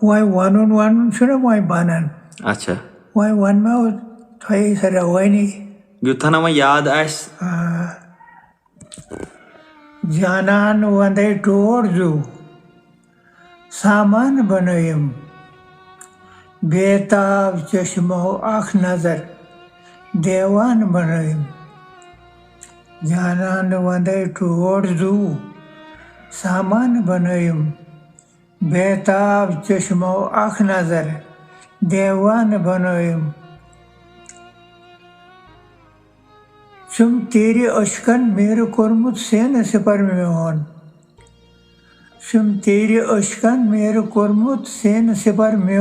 वही वन छुना वही बनन अच्छा वही वन में थोड़ी सारा वही नहीं युद्ध ना याद आस जानन वंदे टोर जो सामान बनयम बेताब चश्मो आँख नजर देवान बनयम जानन वंदे टोर जो सामान बनयम बेताब चश्मो आँख नजर देवान बनयम चुम तेरे अशकन मेरे कोरमुत सेन सिपर में चुम तेरे अशकन मेरे कोरमुत सेन सिपर में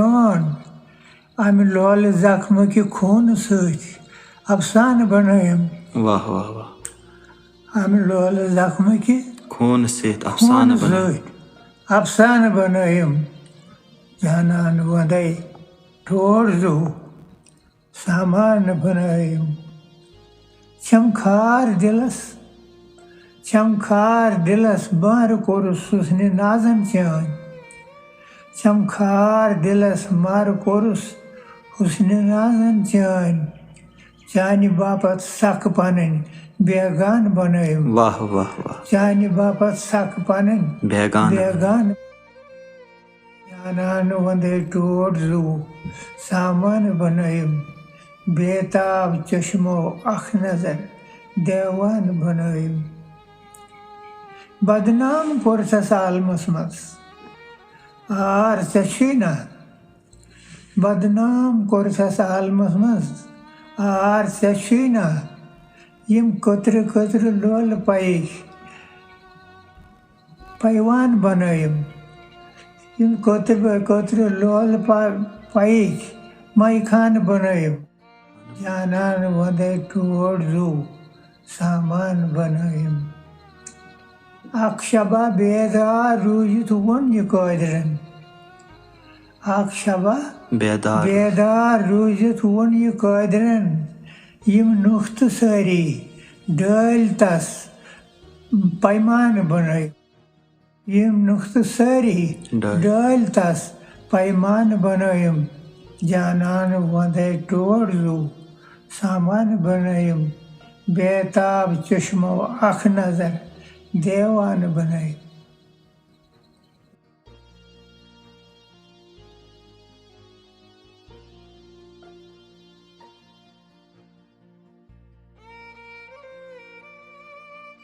अम लोल जख्म की खून सत अफसान बनयम वाह वाह वाह अम लोल जख्म की खून सत अफसान अफसान बनयम जानन वंदे ठोर जो सामान बनयम चमखार दिलस बार कोरुस सुसने नाजन चान चमखार दिलस मार कोरुस हुसने नाजन चान चानि बापत सक पनन बेगान बनयम वाह वाह वाह चानि बापत सक पनन बेगान जानन वंदे टोर जो सामान बनयम बेताब चश्मो आँख नजर देवान बनयम बदनाम कोरसस आलमस मस आर चशीना बदनाम कोरसस आलमस मस आर चशीना यम कत्र लोल पैवान बनयम यम कत्र लोल पाइक माइखान बनयम जानन वंदे टोर जो सामान बनयम अक्षबा बेदार रूजित वन ये कादिरन अक्षबा बेदार रूजित वन ये कादिरन यम नुख्त सारी डल तस पैमान बनयम यम नुख्त सारी डल तस पैमान बनयम जानन वंदे टोर जो सामान बनयम बेताब चश्मो आँख नजर देवान बनयम